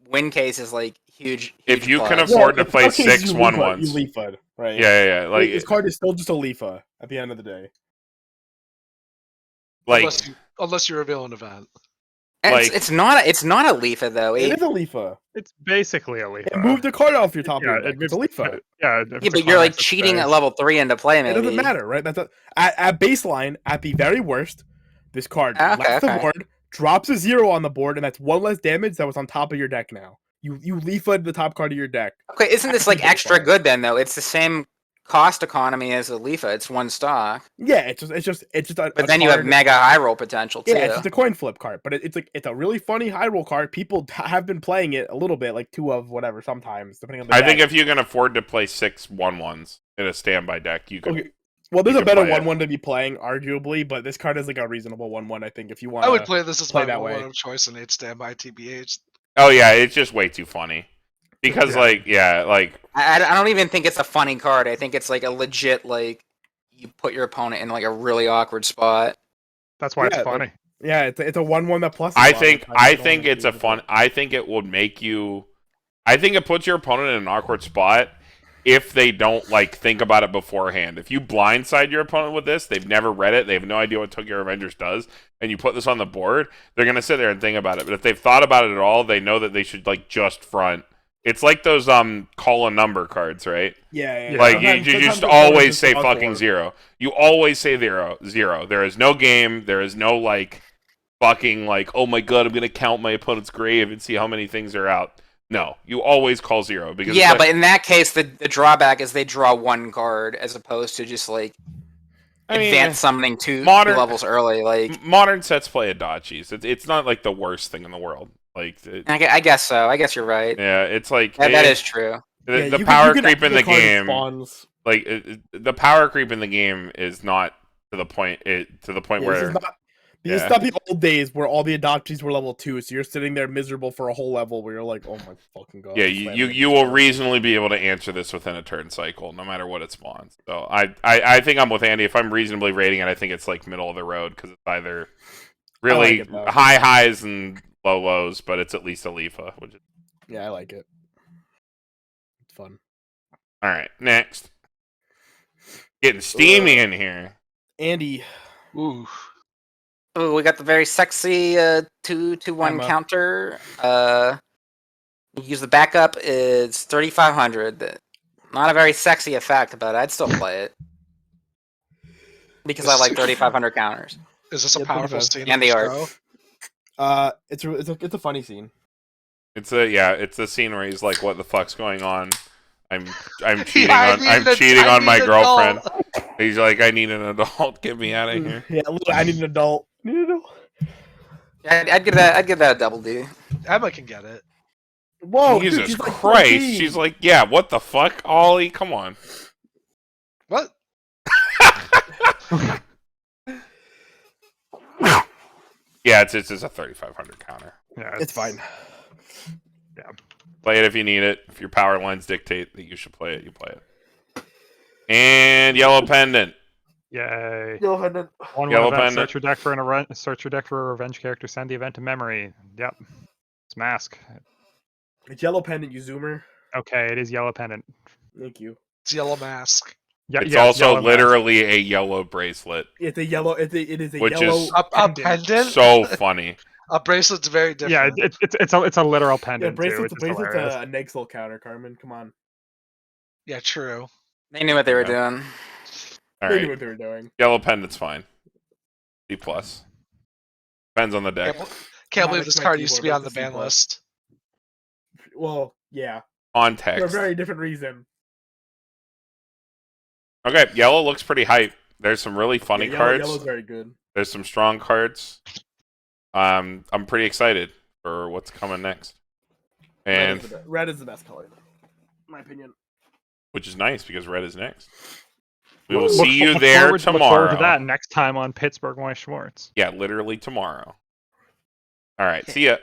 win case is like huge. If you can plus. afford to play in some cases 6 you 1/1s. You Leafa'd, right? Yeah. Like this card is still just a Leafa at the end of the day. Like Unless you reveal an event. like- It's not a Leafa though. It is a Leafa. It's basically a Leaf. It moved the card off your top Yeah, of your deck. it It's a Leafa. Yeah, Yeah, but you're like cheating at level 3 into play. It Maybe doesn't matter, right? At baseline, at the very worst, this card left the board, drops a 0 on the board, and that's 1 less damage that was on top of your deck now. You Leafa'd the top card of your deck. Okay, isn't this like extra good then though? It's the same cost economy as a Leafa. It's one stock. Yeah, it's just But then you have mega high roll potential too. Yeah, it's just a coin flip card, but it's a really funny high roll card. People have been playing it a little bit, like 2 of whatever sometimes, depending on the I deck. think if you can afford to play 6 1/1s in a standby deck, you can. Okay. Well, there's you a can better play it. 1/1 to be playing, arguably, but this card is like a reasonable 1/1. I think if you want, I would play this as play my that one way. of choice in 8 standby TBH. Oh yeah, it's just way too funny. Because Yeah. I don't even think it's a funny card. I think it's like a legit like you put your opponent in like a really awkward spot. That's why it's Yeah, funny. Yeah, it's a 1/1 that plus. I think it's a fun. I think it would make you. I think it puts your opponent in an awkward spot if they don't like think about it beforehand. If you blindside your opponent with this, they've never read it, they have no idea what Took Your Avengers does, and you put this on the board, they're gonna sit there and think about it. But if they've thought about it at all, they know that they should like just front. It's like those call a number cards, right? Yeah. Yeah. Like Sometimes- you sometimes just the always cards say just fucking awkward. 0. You always say 0. There is no game. There is no like fucking like, oh my god, I'm gonna count my opponent's grave and see how many things are out. No, you always call 0 because Yeah, it's like, but in that case, the drawback is they draw one card as opposed to just like advance something two levels early. Like modern sets play Adachi's. It's not like the worst thing in the world. Like I guess so. I guess you're right. yeah, it's like That is true. The power creep in the game. Like the power creep in the game is not to the point. Where This is not the old days where all the adoptees were level 2, so you're sitting there miserable for a whole level where you're like, oh my fucking god. yeah, you will reasonably be able to answer this within a turn cycle, no matter what it spawns. So I think I'm with Andy. If I'm reasonably rating it, I think it's like middle of the road because it's either really high highs and low lows, but it's at least a Leafa. Yeah, I like it. It's fun. All right, next. Getting steamy in here. Andy. Ooh. Oh, we got the very sexy 2/1 counter. Use the backup is 3,500. Not a very sexy effect, but I'd still play it because I like 3,500 counters. Is this a powerful scene? And the art. It's a funny scene. It's a scene where he's like, "What the fuck's going on? I'm cheating on my girlfriend." He's like, "I need an adult. Get me out of here." Yeah, I need an adult. I'd give that a double D. Emma can get it. Whoa, Jesus dude, Christ! Like she's like, "Yeah, what the fuck, Ollie? Come on." What? Yeah, it's a 3,500 counter. Yeah, it's fine. Yeah. Play it if you need it. If your power lines dictate that you should play it, you play it. And yellow pendant. Yay. Yellow pendant. One Yellow event, pendant. search your deck for a revenge character, send the event to memory. Yep. It's mask. It's yellow pendant, you zoomer. Okay, it is yellow pendant. Thank you. It's yellow mask. Yeah, It's yeah, also yellow literally a yellow bracelet. It's a yellow. It is a Which yellow is A pendant. So funny. A bracelet's very mask. different. Yeah, it's a literal Yeah, pendant bracelet's too, which is hilarious. a Nexel counter, Carmen. Come on. Yeah, true. They knew what they were doing. All They knew right, what they were doing. yellow pendant's fine. C plus. Depends on the deck. Can't believe this card used to be on the ban list. Well, yeah. Context. For a very different reason. Okay, yellow looks pretty hype. There's some really funny cards. Yellow's very good. There's some strong cards. I'm pretty excited for what's coming next. Red And is the best color, in my opinion. which is nice because red is next. We Look- will look see for- you look there forward- tomorrow. Look forward to that next time on Pittsburgh Weiss Schwarz. Yeah, literally tomorrow. All right, see ya.